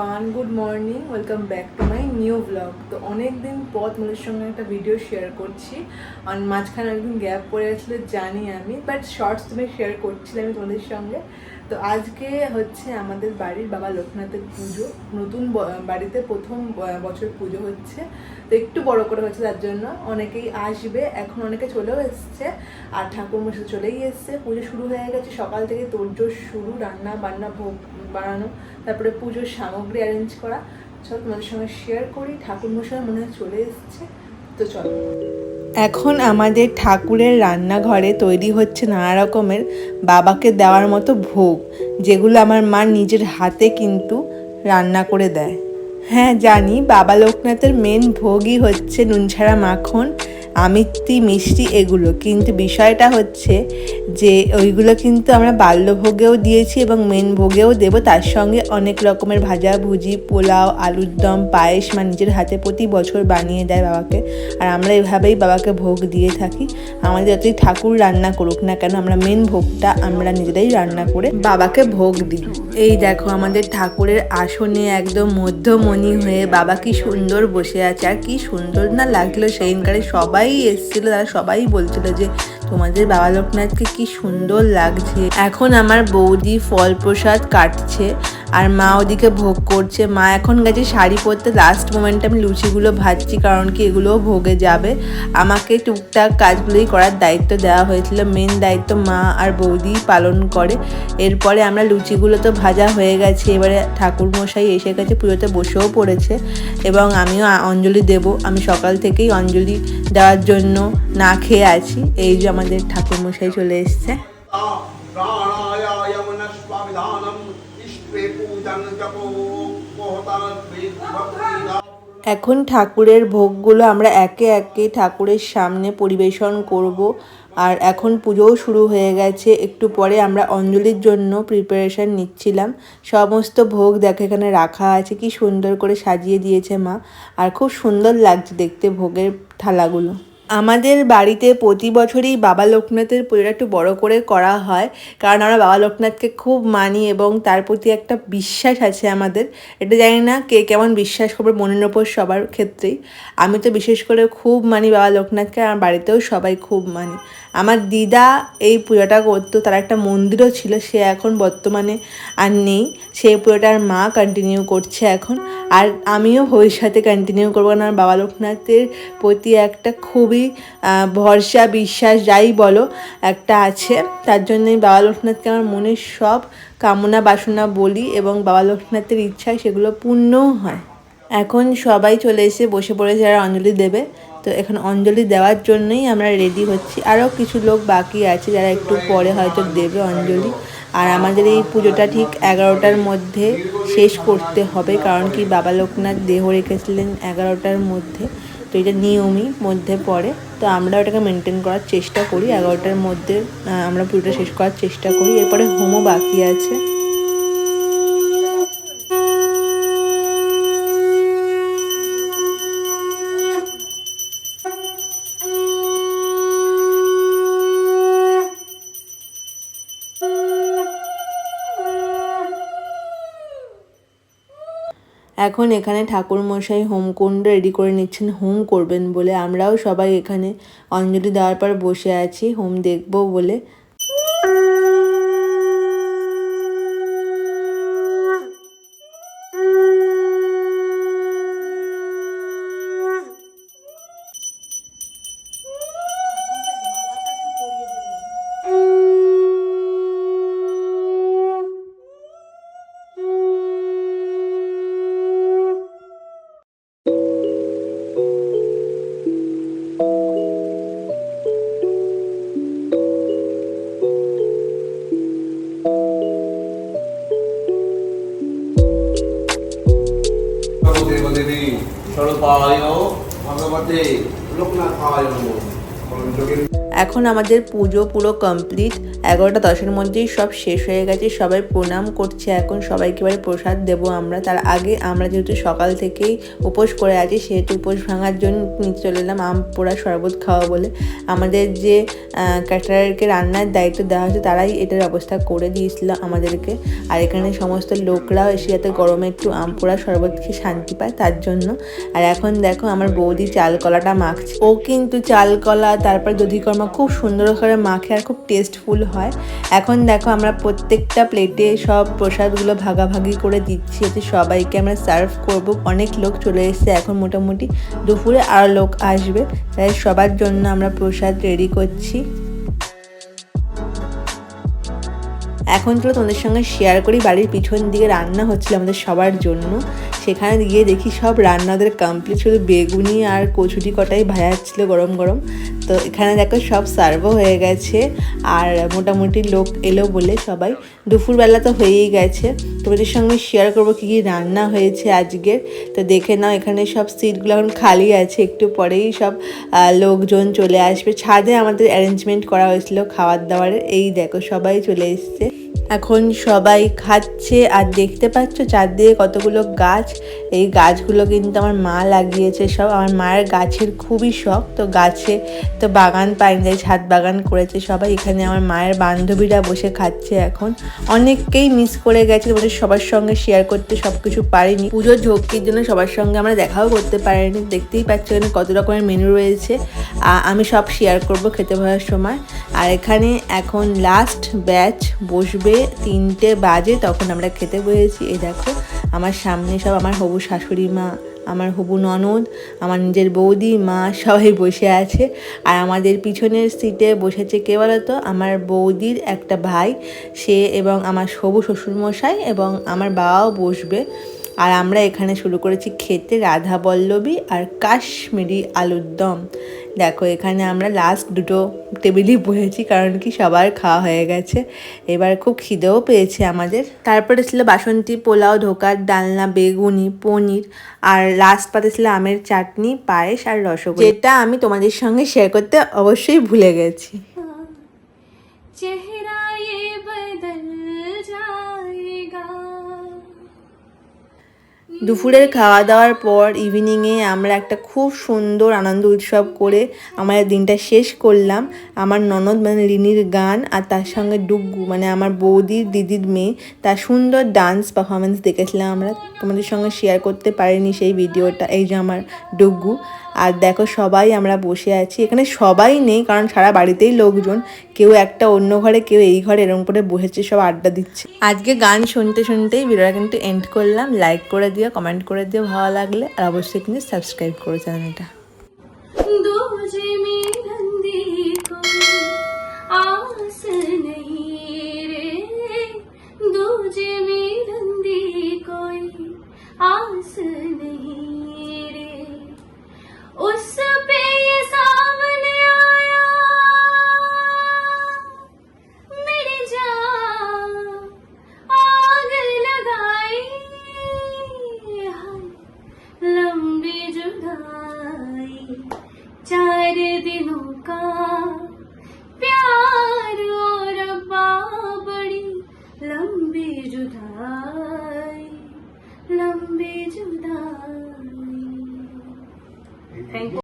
Everyone, good morning, welcome back to my new blog. তো অনেক দিন পর তোমাদের সঙ্গে একটা ভিডিও শেয়ার করছি। আর মাঝখানে একদিন গ্যাপ পড়ে গেছিলো জানি আমি, বাট শর্টস তুমি শেয়ার করছিলাম আমি তোমাদের সঙ্গে। তো আজকে হচ্ছে আমাদের বাড়ির বাবা লোকনাথের পুজো, নতুন বাড়িতে প্রথম বছর পুজো হচ্ছে। তো একটু বড় করে হচ্ছে, তার জন্য অনেকেই আসবে, এখন অনেকে চলেও এসছে আর ঠাকুর মশাই চলেই এসছে। পুজো শুরু হয়ে গেছে, সকাল থেকে তোড়জোড় শুরু, রান্না বান্না, ভোগ বানানো, তারপরে পুজোর সামগ্রী অ্যারেঞ্জ করা। চলো তোমাদের সঙ্গে শেয়ার করি। ঠাকুর মশাই মনে হয় চলে এসছে, তো চলো। এখন আমাদের ঠাকুরের রান্নাঘরে তৈরি হচ্ছে নানা রকমের বাবাকে দেওয়ার মতো ভোগ, যেগুলো আমার মা নিজের হাতে কিন্তু রান্না করে দেয়। হ্যাঁ জানি, বাবা লোকনাথের মেন ভোগই হচ্ছে নুন ছাড়া মাখন, আমিত্তি, মিষ্টি এগুলো, কিন্তু বিষয়টা হচ্ছে যে ওইগুলো কিন্তু আমরা বাল্যভোগেও দিয়েছি এবং মেন ভোগেও দেবো। তার সঙ্গে অনেক রকমের ভাজাভুজি, পোলাও, আলুর দম, পায়েস মা নিজের হাতে প্রতি বছর বানিয়ে দেয় বাবাকে। আর আমরা এভাবেই বাবাকে ভোগ দিয়ে থাকি। আমাদের যতই ঠাকুর রান্না করুক না কেন, আমরা মেন ভোগটা আমরা নিজেরাই রান্না করে বাবাকে ভোগ দিই। এই দেখো আমাদের ঠাকুরের আসনে একদম মধ্যমণি হয়ে বাবা কি সুন্দর বসে আছে। আর কি সুন্দর না লাগলো সেইদিনকারে, সবাই এসেছিল, তারা সবাই বলছিল যে তোমাদের বাবা লোকনাথকে কি সুন্দর লাগছে। এখন আমার বৌদি ফল প্রসাদ কাটছে আর মা ওদিকে ভোগ করছে। মা এখন গেছে শাড়ি পরতে, লাস্ট মোমেন্টে আমি লুচিগুলো ভাজছি, কারণ কি এগুলোও ভোগে যাবে। আমাকে টুকটাক কাজগুলোই করার দায়িত্ব দেওয়া হয়েছিল, মেন দায়িত্ব মা আর বৌদি পালন করে। এরপরে আমরা লুচিগুলো তো ভাজা হয়ে গেছে, এবারে ঠাকুর মশাই এসে গেছে, পুজোতে বসেও পড়েছে এবং আমিও অঞ্জলি দেব। আমি সকাল থেকেই অঞ্জলি দেওয়ার জন্য না খেয়ে আছি। এই যে আমাদের ঠাকুর মশাই চলে এসছে। এখন ঠাকুরের ভোগগুলো আমরা একে একে ঠাকুরের সামনে পরিবেশন করব। আর এখন পুজোও শুরু হয়ে গেছে, একটু পরে আমরা অঞ্জলির জন্য প্রিপারেশান নিচ্ছিলাম। সমস্ত ভোগ দেখো এখানে রাখা আছে, কি সুন্দর করে সাজিয়ে দিয়েছে মা, আর খুব সুন্দর লাগছে দেখতে ভোগের থালাগুলো। আমাদের বাড়িতে প্রতি বছরই বাবা লোকনাথের পুজোটা একটু বড় করে করা হয়, কারণ আমরা বাবা লোকনাথকে খুব মানি এবং তার প্রতি একটা বিশ্বাস আছে আমাদের। এটা জানি না কে কেমন বিশ্বাস করবে, মনের ওপর সবার ক্ষেত্রেই। আমি তো বিশেষ করে খুব মানি বাবা লোকনাথকে, আমার বাড়িতেও সবাই খুব মানি। আমার দিদা এই পুজোটা করতো, তার একটা মন্দিরও ছিল, সে এখন বর্তমানে আর নেই। সেই পুজোটার মা কন্টিনিউ করছে এখন, আর আমিও ভবিষ্যতে কন্টিনিউ করবো। কারণ আমার বাবা লোকনাথের প্রতি একটা খুবই ভরসা, বিশ্বাস যাই বলো একটা আছে। তার জন্যই বাবা লোকনাথকে আমার মনের সব কামনা বাসনা বলি এবং বাবা লোকনাথের ইচ্ছায় সেগুলো পূর্ণও হয়। এখন সবাই চলে এসে বসে পড়েছে যারা অঞ্জলি দেবে। তো এখন অঞ্জলি দেওয়ার জন্যই আমরা রেডি হচ্ছি। আরও কিছু লোক বাকি আছে যারা একটু পরে হয়তো দেবে অঞ্জলি। আর আমাদের এই পুজোটা ঠিক 11টার মধ্যে শেষ করতে হবে, কারণ কি বাবা লোকনাথ দেহ রেখেছিলেন 11টার মধ্যে। তো এটা নিয়মই মধ্যে পড়ে, তো আমরা ওটাকে মেনটেন করার চেষ্টা করি। 11টার মধ্যে আমরা পুজোটা শেষ করার চেষ্টা করি। এরপরে হোমও বাকি আছে। এখন এখানে ঠাকুরমশাই হোমকুণ্ড রেডি করে নিচ্ছেন হোম করবেন বলে। আমরাও সবাই এখানে অঞ্জলি দেওয়ার পর বসে আছি হোম দেখব বলে। এখন আমাদের পুজো পুরো কমপ্লিট। 11:10 মধ্যেই সব শেষ হয়ে গেছে। সবাই প্রণাম করছে, এখন সবাইকে এবারে প্রসাদ দেবো আমরা। তার আগে আমরা যেহেতু সকাল থেকেই উপোস করে আছি, সেহেতু উপোস ভাঙার জন্য নিচে চলে এলাম আম পোড়া শরবত খাওয়া বলে। আমাদের যে ক্যাটারারকে রান্নার দায়িত্ব দেওয়া হয়েছে তারাই এটার ব্যবস্থা করে দিয়েছিল আমাদেরকে। আর এখানে সমস্ত লোকরাও এসে যাতে গরমে একটু আম পোড়া শরবত খেয়ে শান্তি পায় তার জন্য। আর এখন দেখো আমার বৌদি চাল কলাটা মাখছে। ও কিন্তু চাল কলা তারপর দধিকর্মা খুব সুন্দর করে মাখে আর খুব টেস্টফুল হয়। এখন দেখো আমরা প্রত্যেকটা প্লেটে সব প্রসাদগুলো ভাগাভাগি করে দিচ্ছি, এতে সবাইকে আমরা সার্ভ করব। অনেক লোক চলে এসেছে, এখন মোটামুটি দুপুরে আরও লোক আসবে, তাই সবার জন্য আমরা প্রসাদ রেডি করছি। এখন চলো তোমাদের সঙ্গে শেয়ার করি বাড়ির পিছন দিকে রান্না হচ্ছিল আমাদের সবার জন্য। সেখানে গিয়ে দেখি সব রান্না ওদের কমপ্লিট, শুধু বেগুনি আর কচুরি কটাই ভাজাচ্ছিল গরম গরম। তো এখানে দেখো সব সার্ভও হয়ে গেছে আর মোটামুটি লোক এলো বলে সবাই। দুপুরবেলা তো হয়েই গেছে, তোমাদের সঙ্গে শেয়ার করবো কী কী রান্না হয়েছে আজকের। তো দেখে নাও এখানে সব সিটগুলো এখন খালি আছে, একটু পরেই সব লোকজন চলে আসবে। ছাদে আমাদের অ্যারেঞ্জমেন্ট করা হয়েছিল খাবার দাবারের, এই দেখো সবাই চলে এসছে। এখন সবাই খাচ্ছে আর দেখতে পাচ্ছ চারদিকে কতগুলো গাছ। এই গাছগুলো কিন্তু আমার মা লাগিয়েছে সব। আমার মায়ের গাছের খুবই শখ, তো গাছে তো বাগান পায়নি, ছাদ বাগান করেছে সবাই। এখানে আমার মায়ের বান্ধবীরা বসে খাচ্ছে এখন। অনেককেই মিস করে গেছে, তোমাদের সবার সঙ্গে শেয়ার করতে সব কিছু পারিনি। পুজোর ঝক্কির জন্য সবার সঙ্গে আমরা দেখাও করতে পারিনি। দেখতেই পাচ্ছ এখানে কত রকমের মেনু রয়েছে, আমি সব শেয়ার করব খেতে বসার সময়। আর এখানে এখন লাস্ট ব্যাচ বসবে, 3টে বাজে, তখন আমরা খেতে বসেছি। এই দেখো আমার সামনে সব আমার হবু শাশুড়ি মা, আমার হবু ননদ, আমার নিজের বৌদি, মা সবাই বসে আছে। আর আমাদের পিছনের সিটে বসেছে কে বলতো, আমার বৌদির একটা ভাই, সে এবং আমার হবু শ্বশুরমশাই এবং আমার বাবাও বসবে। আর আমরা এখানে শুরু করেছি খেতে রাধা বল্লভী আর কাশ্মীরি আলুর দম। দেখো এখানে আমরা লাস্ট দুটো টেবিলই বসেছি, কারণ কি সবার খাওয়া হয়ে গেছে, এবার খুব খিদেও পেয়েছে আমাদের। তারপরে ছিল বাসন্তী পোলাও, ধোকার ডালনা, বেগুনি, পনির, আর লাস্ট পাতে ছিল আমের চাটনি, পায়েস আর রসগোল্লা, যেটা আমি তোমাদের সঙ্গে শেয়ার করতে অবশ্যই ভুলে গেছি। দুপুরের খাওয়া দাওয়ার পর ইভিনিংয়ে আমরা একটা খুব সুন্দর আনন্দ উৎসব করে আমাদের দিনটা শেষ করলাম। আমার ননদ মানে রিনির গান আর তার সঙ্গে ডুগ্গু মানে আমার বৌদির দিদির মেয়ে, তার সুন্দর ডান্স পারফরমেন্স দেখেছিলাম আমরা। তোমাদের সঙ্গে শেয়ার করতে পারিনি সেই ভিডিওটা। এই যে আমার ডুগ্গু। আর দেখো সবাই আমরা বসে আছি, এখানে সবাই নেই কারণ সারা বাড়িতেই লোকজন, কেউ একটা অন্য ঘরে কেউ এই ঘরে এরকম করে বসেছে, সব আড্ডা দিচ্ছে। আজকে গান শুনতে শুনতেই ভিডিওটা কিন্তু এন্ড করলাম। লাইক করে দিও, কমেন্ট করে দিও ভালো লাগলে, আর অবশ্যই কিন্তু সাবস্ক্রাইব করো চ্যানেলটা। उस पे ये सामने आया मेरी जान आग लगाई, लंबी जुदाई 4 दिनों का प्यार और बड़ी लंबी जुदाई, लंबी जुदाई। Thank you.